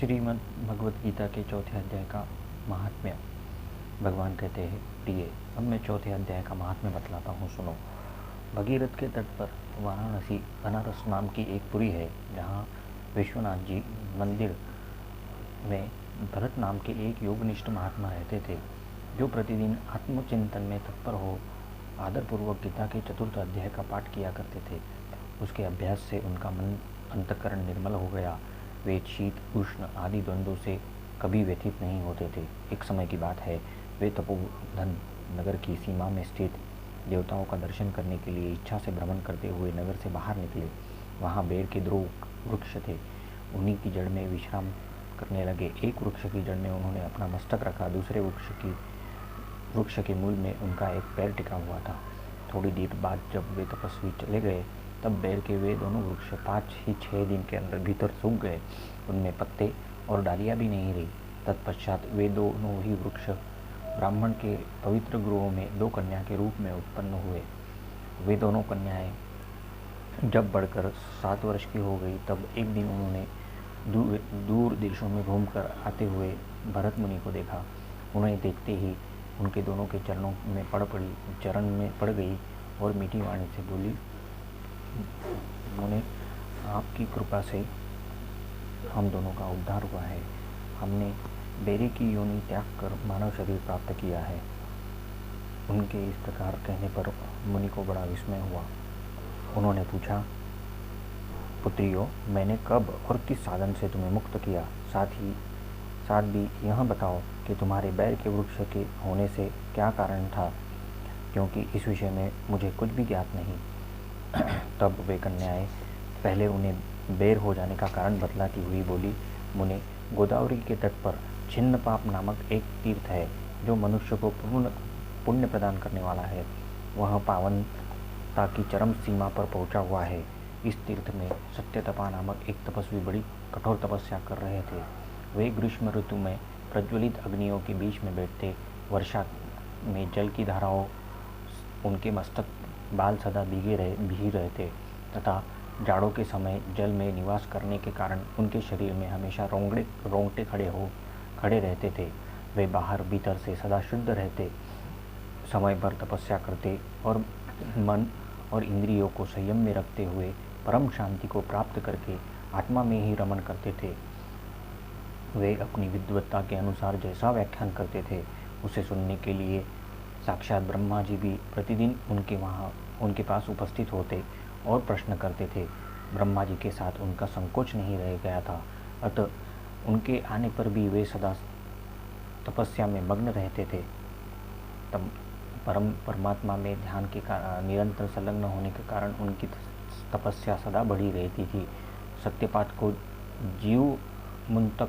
श्रीमद् भगवत गीता के चौथे अध्याय का महात्म्य। भगवान कहते हैं, प्रिय, अब मैं चौथे अध्याय का महात्म्य बतलाता हूँ, सुनो। भगीरथ के तट पर वाराणसी बनारस नाम की एक पुरी है, जहाँ विश्वनाथ जी मंदिर में भरत नाम के एक योगनिष्ठ महात्मा रहते थे, जो प्रतिदिन आत्मचिंतन में तत्पर हो आदरपूर्वक गीता के चतुर्थ अध्याय का पाठ किया करते थे। उसके अभ्यास से उनका मन अंतःकरण निर्मल हो गया। वे शीत उष्ण आदि द्वंद्वों से कभी व्यथित नहीं होते थे। एक समय की बात है, वे तपोधन नगर की सीमा में स्थित देवताओं का दर्शन करने के लिए इच्छा से भ्रमण करते हुए नगर से बाहर निकले। वहाँ बेर के 2 वृक्ष थे। उन्हीं की जड़ में विश्राम करने लगे। एक वृक्ष की जड़ में उन्होंने अपना मस्तक रखा, दूसरे वृक्ष के मूल में उनका एक पैर टिका हुआ था। थोड़ी देर बाद जब वे तपस्वी चले गए, तब बेर के वे दोनों वृक्ष 5 ही 6 दिन के अंदर भीतर सूख गए। उनमें पत्ते और डालियाँ भी नहीं रही। तत्पश्चात वे दोनों ही वृक्ष ब्राह्मण के पवित्र गृहों में 2 कन्या के रूप में उत्पन्न हुए। वे दोनों कन्याएं जब बढ़कर 7 वर्ष की हो गई, तब एक दिन उन्होंने दूर देशों में घूमकर आते हुए भरत मुनि को देखा। उन्हें देखते ही उनके दोनों के चरण में पड़ गई और मीठी वाणी से बोली, मुने, आपकी कृपा से हम दोनों का उद्धार हुआ है। हमने बेरे की योनि त्याग कर मानव शरीर प्राप्त किया है। उनके इस प्रकार कहने पर मुनि को बड़ा विस्मय हुआ। उन्होंने पूछा, पुत्रियों, मैंने कब और किस साधन से तुम्हें मुक्त किया? साथ भी यह बताओ कि तुम्हारे बैर के वृक्ष के होने से क्या कारण था, क्योंकि इस विषय में मुझे कुछ भी ज्ञात नहीं। तब वे कन्याएं पहले उन्हें बेर हो जाने का कारण बतलाती हुई बोली, मुने, गोदावरी के तट पर छिन्नपाप नामक एक तीर्थ है, जो मनुष्य को पुण्य प्रदान करने वाला है। वह पावनता की चरम सीमा पर पहुंचा हुआ है। इस तीर्थ में सत्यतपा नामक एक तपस्वी बड़ी कठोर तपस्या कर रहे थे। वे ग्रीष्म ऋतु में प्रज्वलित अग्नियों के बीच में बैठते। वर्षा में जल की धाराओं उनके मस्तक बाल सदा भीगे रहते तथा जाड़ों के समय जल में निवास करने के कारण उनके शरीर में हमेशा रोंगटे खड़े रहते थे। वे बाहर भीतर से सदा शुद्ध रहते, समय भर तपस्या करते और मन और इंद्रियों को संयम में रखते हुए परम शांति को प्राप्त करके आत्मा में ही रमण करते थे। वे अपनी विद्वत्ता के अनुसार जैसा व्याख्यान करते थे, उसे सुनने के लिए साक्षात ब्रह्मा जी भी प्रतिदिन उनके पास उपस्थित होते और प्रश्न करते थे। ब्रह्मा जी के साथ उनका संकोच नहीं रह गया था, अतः उनके आने पर भी वे सदा तपस्या में मग्न रहते थे। तब परमात्मा में ध्यान के निरंतर संलग्न होने के कारण उनकी तपस्या सदा बढ़ी रहती थी। सत्यपात को जीव मुंतक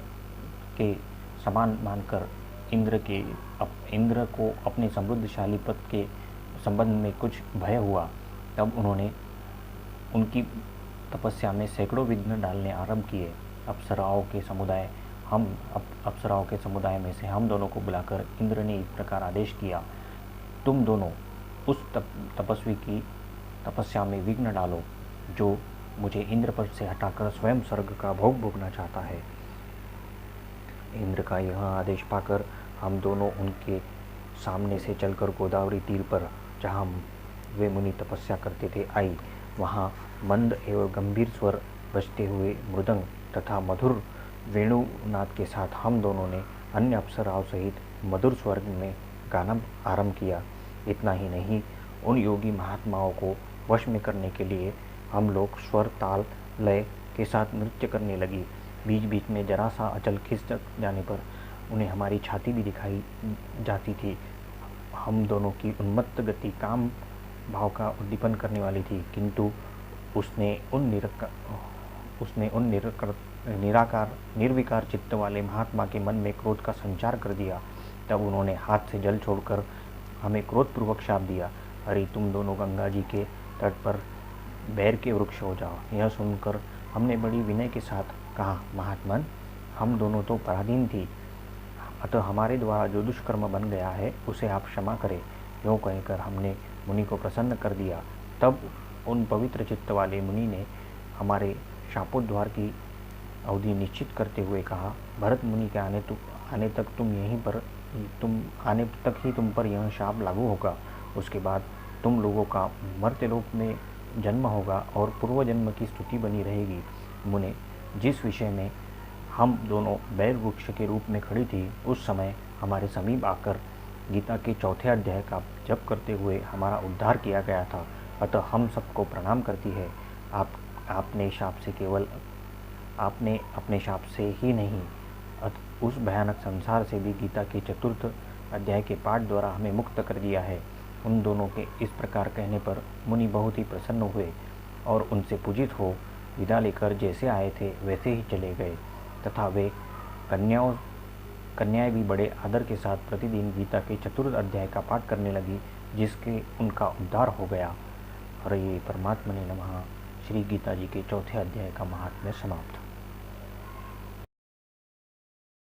के समान मानकर इंद्र को अपने समृद्धशाली पद के संबंध में कुछ भय हुआ। तब उन्होंने उनकी तपस्या में सैकड़ों विघ्न डालने आरंभ किए। अप्सराओं के समुदाय में से हम दोनों को बुलाकर इंद्र ने इस प्रकार आदेश किया, तुम दोनों उस तपस्वी की तपस्या में विघ्न डालो, जो मुझे इंद्रपद से हटाकर स्वयं स्वर्ग का भोग भोगना चाहता है। इंद्र का यह आदेश पाकर हम दोनों उनके सामने से चलकर गोदावरी तीर पर, जहाँ वे मुनि तपस्या करते थे, आई। वहाँ मंद एवं गंभीर स्वर बजते हुए मृदंग तथा मधुर वेणुनाद के साथ हम दोनों ने अन्य अप्सराओं सहित मधुर स्वर में गाना आरंभ किया। इतना ही नहीं, उन योगी महात्माओं को वश में करने के लिए हम लोग स्वर, ताल, लय के साथ नृत्य करने लगी। बीच बीच में जरा सा अचल खिसक जाने पर उन्हें हमारी छाती भी दिखाई जाती थी। हम दोनों की उन्मत्त गति काम भाव का उद्दीपन करने वाली थी, किंतु उसने उन निर्विकार चित्त वाले महात्मा के मन में क्रोध का संचार कर दिया। तब उन्होंने हाथ से जल छोड़कर हमें क्रोधपूर्वक शाप दिया, अरे तुम दोनों गंगा जी के तट पर बैर के वृक्ष हो जाओ। यह सुनकर हमने बड़ी विनय के साथ कहा, महात्मन, हम दोनों तो पराधीन थी, अतः हमारे द्वारा जो दुष्कर्म बन गया है उसे आप क्षमा करें। यूँ कहकर हमने मुनि को प्रसन्न कर दिया। तब उन पवित्र चित्त वाले मुनि ने हमारे शापोद्धार की अवधि निश्चित करते हुए कहा, भरत मुनि के आने तक तुम पर यह शाप लागू होगा। उसके बाद तुम लोगों का मर्त्यलोक में जन्म होगा और पूर्व जन्म की स्तुति बनी रहेगी। मुने, जिस विषय में हम दोनों बैल वृक्ष के रूप में खड़ी थी, उस समय हमारे समीप आकर गीता के चौथे अध्याय का जप करते हुए हमारा उद्धार किया गया था, अतः हम सबको प्रणाम करती है। आपने अपने शाप से ही नहीं, उस भयानक संसार से भी गीता के चतुर्थ अध्याय के पाठ द्वारा हमें मुक्त कर दिया है। उन दोनों के इस प्रकार कहने पर मुनि बहुत ही प्रसन्न हुए और उनसे पूजित हो विदा लेकर जैसे आए थे वैसे ही चले गए, तथा वे कन्याएं भी बड़े आदर के साथ प्रतिदिन गीता के चतुर्थ अध्याय का पाठ करने लगी, जिसके उनका उद्धार हो गया। हरे परमात्मने नमः। श्री गीता जी के चौथे अध्याय का महात्म्य समाप्त।